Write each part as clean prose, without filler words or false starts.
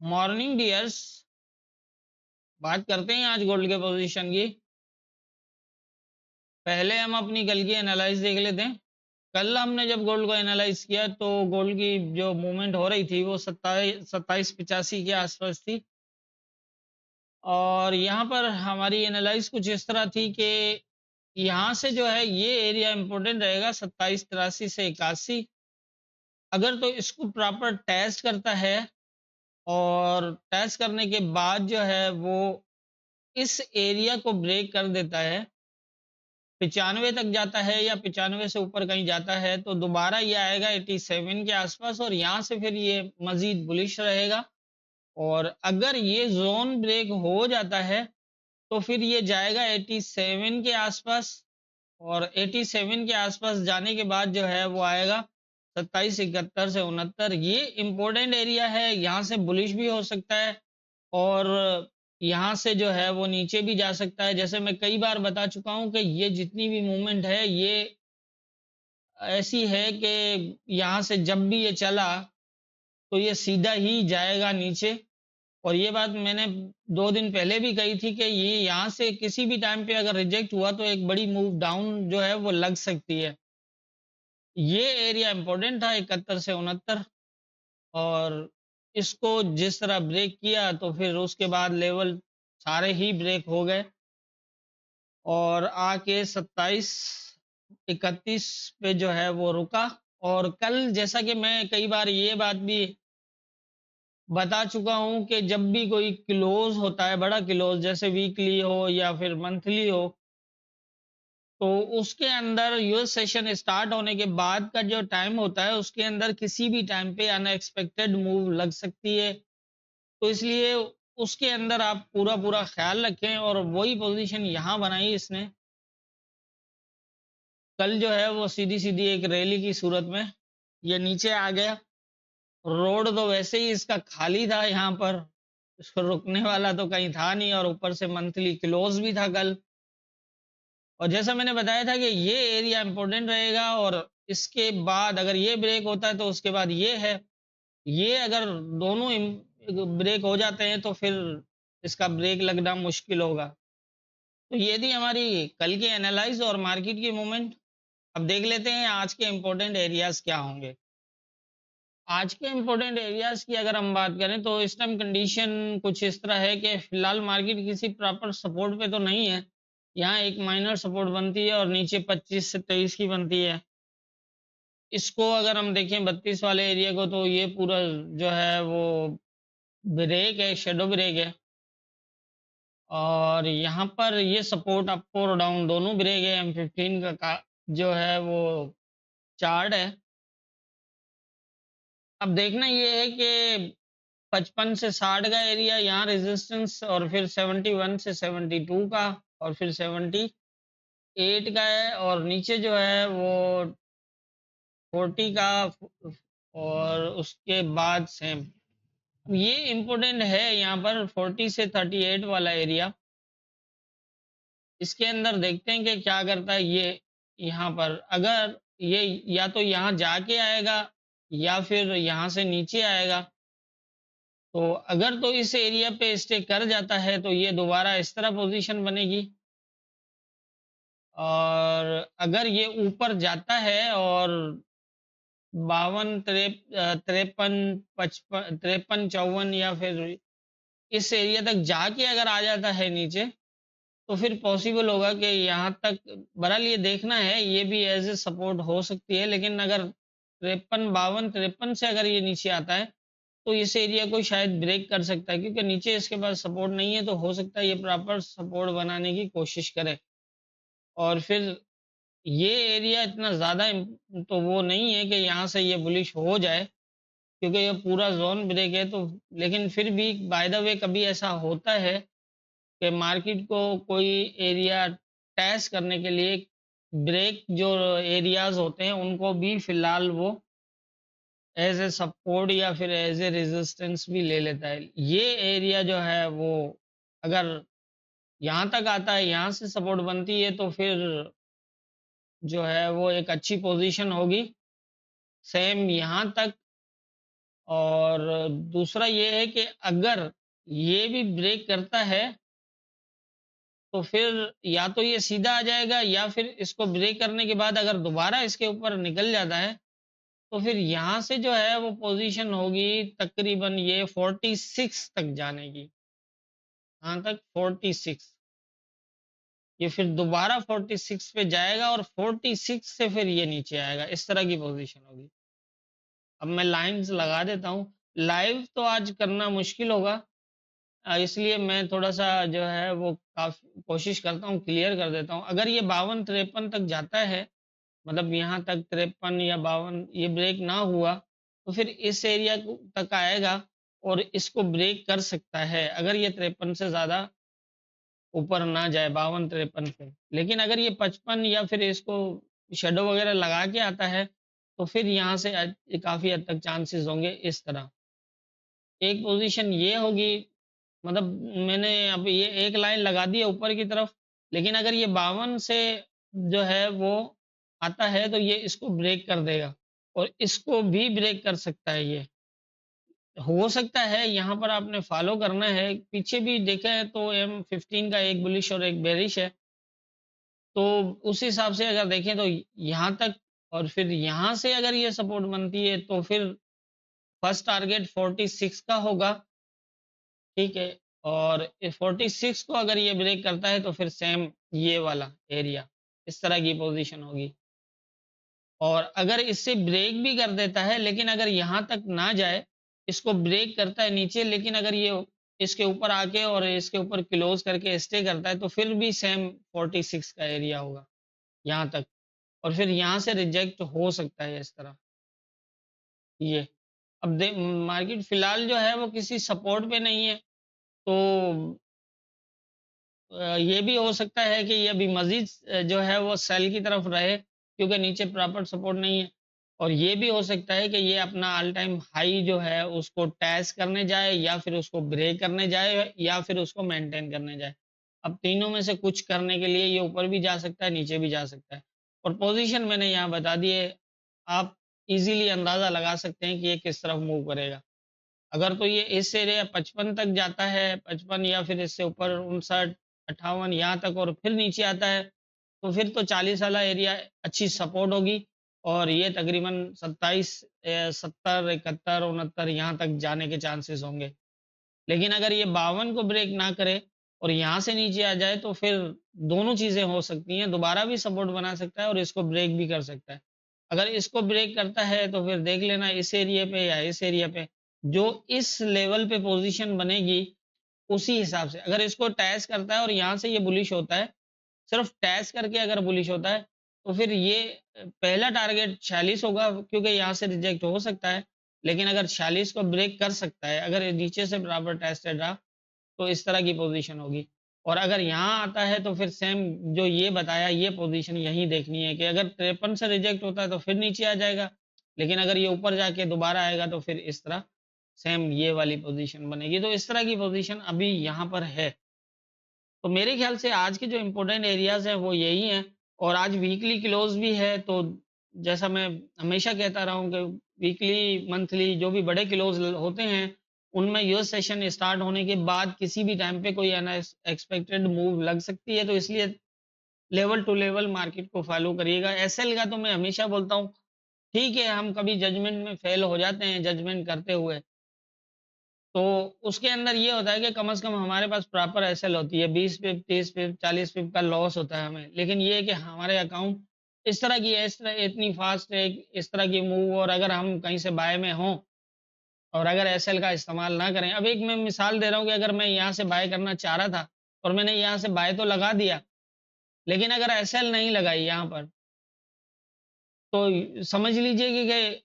Morning dears, बात करते हैं आज गोल्ड के पोजीशन की। पहले हम अपनी कल की एनालाइज देख लेते हैं। कल हमने जब गोल्ड को एनालाइज किया तो गोल्ड की जो मूवमेंट हो रही थी वो 2785 के आसपास थी। और यहाँ पर हमारी एनालाइज कुछ इस तरह थी कि यहाँ से जो है ये एरिया इंपॉर्टेंट रहेगा 2783 से 81। अगर तो इसको प्रॉपर टेस्ट करता है और टेस्ट करने के बाद जो है वो इस एरिया को ब्रेक कर देता है, 95 तक जाता है या 95 से ऊपर कहीं जाता है, तो दोबारा ये आएगा 87 के आसपास और यहाँ से फिर ये मजीद बुलिश रहेगा। और अगर ये जोन ब्रेक हो जाता है तो फिर ये जाएगा 87 के आसपास और 87 के आसपास जाने के बाद जो है वो आएगा 2771 से 69। ये इंपॉर्टेंट एरिया है, यहाँ से बुलिश भी हो सकता है और यहाँ से जो है वो नीचे भी जा सकता है। जैसे मैं कई बार बता चुका हूँ कि ये जितनी भी मूवमेंट है ये ऐसी है कि यहाँ से जब भी ये चला तो ये सीधा ही जाएगा नीचे। और ये बात मैंने 2 दिन पहले भी कही थी कि ये यहाँ से किसी भी टाइम पे अगर रिजेक्ट हुआ तो एक बड़ी मूव डाउन जो है वो लग सकती है। ये एरिया इंपॉर्टेंट था 71 से 69 और इसको जिस तरह ब्रेक किया तो फिर उसके बाद लेवल सारे ही ब्रेक हो गए और आके 2731 पे जो है वो रुका। और कल जैसा कि मैं कई बार ये बात भी बता चुका हूँ कि जब भी कोई क्लोज होता है, बड़ा क्लोज जैसे वीकली हो या फिर मंथली हो, तो उसके अंदर यूएस सेशन स्टार्ट होने के बाद का जो टाइम होता है उसके अंदर किसी भी टाइम पे अनएक्सपेक्टेड मूव लग सकती है। तो इसलिए उसके अंदर आप पूरा पूरा ख्याल रखें और वही पोजीशन यहाँ बनाई इसने। कल जो है वो सीधी सीधी एक रैली की सूरत में ये नीचे आ गया। रोड तो वैसे ही इसका खाली था, यहाँ पर इसको रुकने वाला तो कहीं था नहीं और ऊपर से मंथली क्लोज भी था कल। और जैसा मैंने बताया था कि ये एरिया इंपॉर्टेंट रहेगा और इसके बाद अगर ये ब्रेक होता है तो उसके बाद ये है। ये अगर दोनों ब्रेक हो जाते हैं तो फिर इसका ब्रेक लगना मुश्किल होगा। तो ये थी हमारी कल की एनालाइज और मार्केट की मूवमेंट। अब देख लेते हैं आज के इम्पोर्टेंट एरियाज क्या होंगे। आज के इम्पोर्टेंट एरियाज की अगर हम बात करें तो इस टाइम कंडीशन कुछ इस तरह है कि फिलहाल मार्केट किसी प्रॉपर सपोर्ट पे तो नहीं है। यहाँ एक माइनर सपोर्ट बनती है और नीचे 25 से 23 की बनती है। इसको अगर हम देखें 32 वाले एरिया को तो ये पूरा जो है वो ब्रेक है, शेडो ब्रेक है। और यहाँ पर ये सपोर्ट अप और डाउन दोनों ब्रेक है। M15 का जो है वो चार्ट है। अब देखना ये है कि 55 से 60 का एरिया यहाँ रेजिस्टेंस और फिर 71 से 72 का और फिर 78 का है और नीचे जो है वो 40 का और उसके बाद सेम। ये इम्पोर्टेंट है यहाँ पर 40 से 38 वाला एरिया। इसके अंदर देखते हैं कि क्या करता है ये। यहाँ पर अगर ये या तो यहाँ जाके आएगा या फिर यहाँ से नीचे आएगा। तो अगर तो इस एरिया पे स्टे कर जाता है तो ये दोबारा इस तरह पोजीशन बनेगी और अगर ये ऊपर जाता है और 52 53 55 53 54 या फिर इस एरिया तक जाके अगर आ जाता है नीचे तो फिर पॉसिबल होगा कि यहाँ तक। बहरहाल ये देखना है, ये भी एज ए सपोर्ट हो सकती है, लेकिन अगर 53 52 53 से अगर ये नीचे आता है तो इस एरिया को शायद ब्रेक कर सकता है, क्योंकि नीचे इसके पास सपोर्ट नहीं है। तो हो सकता है ये प्रॉपर सपोर्ट बनाने की कोशिश करे और फिर ये एरिया इतना ज़्यादा तो वो नहीं है कि यहाँ से ये बुलिश हो जाए, क्योंकि ये पूरा जोन ब्रेक है। तो लेकिन फिर भी बाय द वे कभी ऐसा होता है कि मार्केट को कोई एरिया टेस्ट करने के लिए ब्रेक जो एरियाज होते हैं उनको भी फिलहाल वो एज ए सपोर्ट या फिर एज ए रेजिस्टेंस भी ले लेता है। ये एरिया जो है वो अगर यहाँ तक आता है, यहाँ से सपोर्ट बनती है तो फिर जो है वो एक अच्छी पोजीशन होगी। सेम यहाँ तक और दूसरा ये है कि अगर ये भी ब्रेक करता है तो फिर या तो ये सीधा आ जाएगा या फिर इसको ब्रेक करने के बाद अगर दोबारा इसके ऊपर निकल जाता है तो फिर यहाँ से जो है वो पोजीशन होगी तकरीबन ये 46 तक जाने की। कहाँ तक? 46। ये फिर दोबारा 46 पे जाएगा और 46 से फिर ये नीचे आएगा, इस तरह की पोजीशन होगी। अब मैं लाइंस लगा देता हूँ। लाइव तो आज करना मुश्किल होगा, इसलिए मैं थोड़ा-सा जो है वो काफ़ी कोशिश करता हूँ क्लियर कर देता हूँ। अगर ये 52-53 तक जाता है, मतलब यहाँ तक 53 या 52 ये ब्रेक ना हुआ, तो फिर इस एरिया को तक आएगा और इसको ब्रेक कर सकता है, अगर ये 53 से ज़्यादा ऊपर ना जाए 52-53 पे। लेकिन अगर ये 55 या फिर इसको शैडो वगैरह लगा के आता है, तो फिर यहाँ से काफ़ी हद तक चांसेस होंगे इस तरह। एक पोज़ीशन ये होगी, मतलब मैंने अब ये एक लाइन लगा दी है ऊपर की तरफ, लेकिन अगर ये 52 से जो है वो आता है तो ये इसको ब्रेक कर देगा और इसको भी ब्रेक कर सकता है ये। हो सकता है यहाँ पर आपने फ़ॉलो करना है, पीछे भी देखा है तो M15 का एक बुलिश और एक बेरिश है। तो उस हिसाब से अगर देखें तो यहाँ तक और फिर यहाँ से अगर ये सपोर्ट बनती है तो फिर फर्स्ट टारगेट 46 का होगा, ठीक है? और 46 को अगर ये ब्रेक करता है तो फिर सेम ये वाला एरिया, इस तरह की पोज़ीशन होगी। और अगर इससे ब्रेक भी कर देता है लेकिन अगर यहाँ तक ना जाए, इसको ब्रेक करता है नीचे लेकिन अगर ये इसके ऊपर आके और इसके ऊपर क्लोज़ करके स्टे करता है तो फिर भी सेम 46 का एरिया होगा, यहाँ तक। और फिर यहाँ से रिजेक्ट हो सकता है इस तरह, ये। अब मार्केट फ़िलहाल जो है वो किसी सपोर्ट पे नहीं है, तो ये भी हो सकता है कि ये अभी मज़ीद जो है वो सेल की तरफ रहे क्योंकि नीचे प्रॉपर सपोर्ट नहीं है। और ये भी हो सकता है कि ये अपना ऑल टाइम हाई जो है उसको टेस्ट करने जाए या फिर उसको ब्रेक करने जाए या फिर उसको मेंटेन करने जाए। अब तीनों में से कुछ करने के लिए ये ऊपर भी जा सकता है, नीचे भी जा सकता है। और पोज़ीशन मैंने यहाँ बता दी है, आप ईज़िली अंदाज़ा लगा सकते हैं कि ये किस तरफ मूव करेगा। अगर तो ये इस एरिया 55 तक जाता है, 55 या फिर इससे ऊपर 59, 58 यहाँ तक और फिर नीचे आता है, तो फिर तो 40 वाला एरिया अच्छी सपोर्ट होगी और ये तकरीबन 27 70, 71, 69 यहाँ तक जाने के चांसेस होंगे। लेकिन अगर ये 52 को ब्रेक ना करे और यहाँ से नीचे आ जाए तो फिर दोनों चीज़ें हो सकती हैं, दोबारा भी सपोर्ट बना सकता है और इसको ब्रेक भी कर सकता है। अगर इसको ब्रेक करता है तो फिर देख लेना इस एरिया पे या इस एरिया पे, जो इस लेवल पे पोज़ीशन बनेगी उसी हिसाब से। अगर इसको टैच करता है और यहाँ से ये बुलिश होता है, सिर्फ़ टैच करके अगर बुलिश होता है, तो फिर ये पहला टारगेट 46 होगा क्योंकि यहाँ से रिजेक्ट हो सकता है। लेकिन अगर 46 को ब्रेक कर सकता है, अगर ये नीचे से बराबर टेस्टेड रहा, तो इस तरह की पोज़ीशन होगी। और अगर यहाँ आता है तो फिर सेम जो ये बताया ये पोज़ीशन यहीं देखनी है कि अगर 53 से रिजेक्ट होता है तो फिर नीचे आ जाएगा। लेकिन अगर ये ऊपर जाके दोबारा आएगा तो फिर इस तरह सेम ये वाली पोज़ीशन बनेगी। तो इस तरह की पोज़ीशन अभी यहाँ पर है। तो मेरे ख़्याल से आज के जो इम्पोर्टेंट एरियाज़ हैं वो यही हैं और आज वीकली क्लोज़ भी है तो जैसा मैं हमेशा कहता रहा हूँ कि वीकली, मंथली जो भी बड़े क्लोज़ होते हैं, उनमें यूएस सेशन स्टार्ट होने के बाद किसी भी टाइम पे कोई अनएक्सपेक्टेड मूव लग सकती है, तो इसलिए लेवल टू लेवल मार्केट को फ़ॉलो करिएगा। एसएल का तो मैं हमेशा बोलता हूँ, ठीक है हम कभी जजमेंट में फ़ेल हो जाते हैं जजमेंट करते हुए, तो उसके अंदर ये होता है कि कम से कम हमारे पास प्रॉपर एसएल होती है, 20 पिप, 30 पिप, 40 पिप का लॉस होता है हमें। लेकिन ये है कि हमारे अकाउंट इस तरह की है, इस तरह इतनी फ़ास्ट है, इस तरह की मूव और अगर हम कहीं से बाय में हों और अगर एसएल का इस्तेमाल ना करें। अब एक मैं मिसाल दे रहा हूँ कि अगर मैं यहाँ से बाय करना चाह रहा था और मैंने यहाँ से बाय तो लगा दिया, लेकिन अगर एसएल नहीं लगाई यहाँ पर, तो समझ लीजिए कि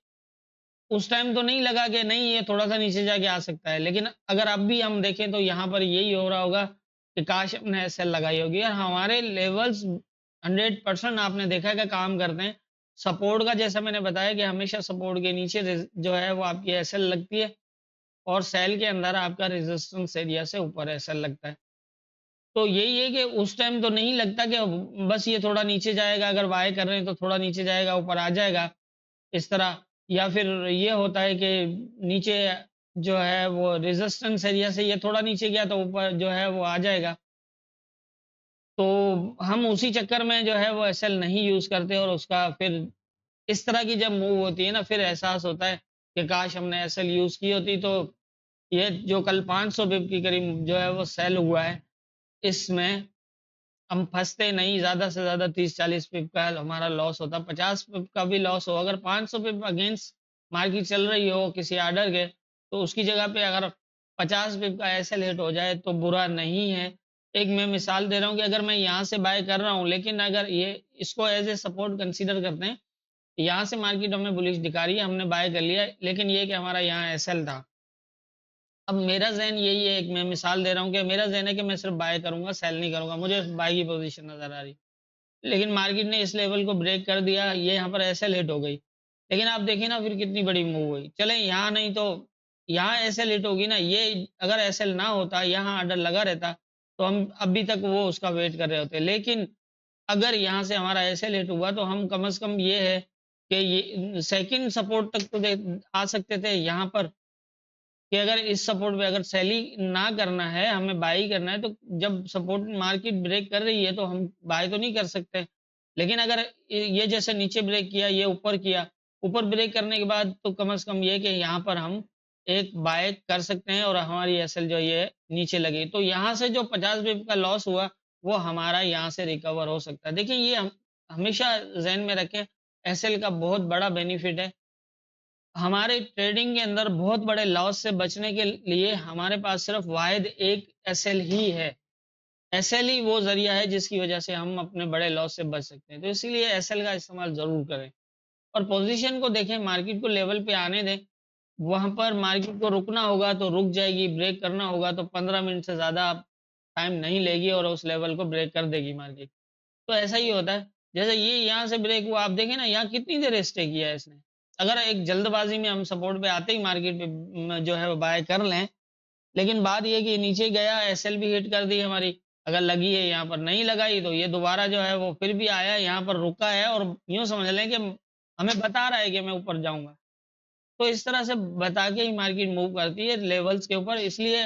उस टाइम तो नहीं लगा कि नहीं ये थोड़ा-सा नीचे जाके आ सकता है। लेकिन अगर अब भी हम देखें तो यहाँ पर यही हो रहा होगा कि काश हमने एसएल लगाई होगी और हमारे लेवल्स 100% आपने देखा कि काम करते हैं। सपोर्ट का जैसा मैंने बताया कि हमेशा सपोर्ट के नीचे जो है वो आपकी एसएल लगती है और सेल के अंदर आपका रेजिस्टेंस एरिया से ऊपर एसएल लगता है। तो यही है कि उस टाइम तो नहीं लगता कि बस ये थोड़ा नीचे जाएगा, अगर बाय कर रहे हैं तो थोड़ा नीचे जाएगा, ऊपर आ जाएगा, इस तरह। या फिर ये होता है कि नीचे जो है वो रेजिस्टेंस एरिया से ये थोड़ा नीचे गया तो ऊपर जो है वो आ जाएगा। तो हम उसी चक्कर में जो है वो एसएल नहीं यूज़ करते और उसका फिर इस तरह की जब मूव होती है ना, फिर एहसास होता है कि काश हमने एसएल यूज़ की होती। तो ये जो कल 500 बिप के करीब जो है वो सेल हुआ है, इसमें हम फँसते नहीं, ज़्यादा से ज़्यादा 30-40 पिप का हमारा लॉस होता, 50 पिप का भी लॉस हो, अगर 500 पिप अगेंस्ट मार्केट चल रही हो किसी ऑर्डर के, तो उसकी जगह पे अगर 50 पिप का एसएल हिट हो जाए तो बुरा नहीं है। एक मैं मिसाल दे रहा हूँ कि अगर मैं यहाँ से बाय कर रहा हूँ, लेकिन अगर ये इसको एज़ ए सपोर्ट कंसीडर करते हैं, यहाँ से मार्केट हमें बुलिश दिखा रही है, हमने बाय कर लिया, लेकिन ये कि हमारा यहाँ एसएल था। अब मेरा ज़हन यही है, एक मैं मिसाल दे रहा हूँ कि मेरा ज़हन है कि मैं सिर्फ़ बाय करूँगा, सेल नहीं करूँगा, मुझे बाय की पोज़ीशन नज़र आ रही है। लेकिन मार्केट ने इस लेवल को ब्रेक कर दिया, ये यहाँ पर एसएल हिट हो गई। लेकिन आप देखिए ना फिर कितनी बड़ी मूव हुई। चलें यहाँ नहीं तो यहाँ एसएल हिट होगी ना, ये अगर एसएल ना होता, यहाँ ऑर्डर लगा रहता, तो हम अभी तक वो उसका वेट कर रहे होते। लेकिन अगर यहाँ से हमारा एसएल हिट हुआ तो हम कम से कम ये है कि ये सेकंड सपोर्ट तक तो दे आ सकते थे यहाँ पर, कि अगर इस सपोर्ट पे अगर सेलिंग ना करना है, हमें बाय करना है, तो जब सपोर्ट मार्केट ब्रेक कर रही है तो हम बाय तो नहीं कर सकते। लेकिन अगर ये जैसे नीचे ब्रेक किया, ये ऊपर किया, ऊपर ब्रेक करने के बाद तो कम से कम ये कि यहाँ पर हम एक बाय कर सकते हैं और हमारी एसएल जो है ये नीचे लगी। तो यहाँ से जो 50 बिप का लॉस हुआ, वो हमारा यहाँ से रिकवर हो सकता है। देखिए ये हम हमेशा ज़हन में रखें, एसएल का बहुत बड़ा बेनिफिट है। हमारे ट्रेडिंग के अंदर बहुत बड़े लॉस से बचने के लिए हमारे पास सिर्फ वाहिद एक एसएल ही है। एसएल ही वो ज़रिया है जिसकी वजह से हम अपने बड़े लॉस से बच सकते हैं। तो इसीलिए एसएल का इस्तेमाल ज़रूर करें और पोज़ीशन को देखें, मार्केट को लेवल पे आने दें। वहाँ पर मार्केट को रुकना होगा तो रुक जाएगी, ब्रेक करना होगा तो 15 मिनट से ज़्यादा टाइम नहीं लेगी और उस लेवल को ब्रेक कर देगी मार्केट। तो ऐसा ही होता है। जैसे ये यहाँ से ब्रेक हुआ, आप देखें ना यहाँ कितनी देर स्टे किया है इसने। अगर एक जल्दबाज़ी में हम सपोर्ट पे आते ही मार्केट पे जो है वो बाय कर लें, लेकिन बात ये है कि नीचे गया, एसएल भी हिट कर दी हमारी। अगर लगी है यहाँ पर, नहीं लगाई तो ये दोबारा जो है वो फिर भी आया, यहाँ पर रुका है और यूँ समझ लें कि हमें बता रहा है कि मैं ऊपर जाऊँगा। तो इस तरह से बता के ही मार्केट मूव करती है लेवल्स के ऊपर, इसलिए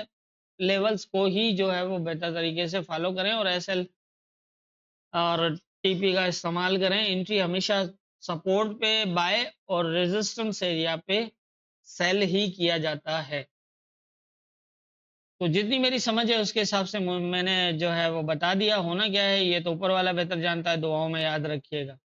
लेवल्स को ही जो है वो बेहतर तरीके से फॉलो करें और एसएल और टीपी का इस्तेमाल करें। एंट्री हमेशा सपोर्ट पे बाय और रेजिस्टेंस एरिया पे सेल ही किया जाता है। तो जितनी मेरी समझ है उसके हिसाब से मैंने जो है वो बता दिया। होना क्या है ये तो ऊपर वाला बेहतर जानता है, दुआओं में याद रखिएगा।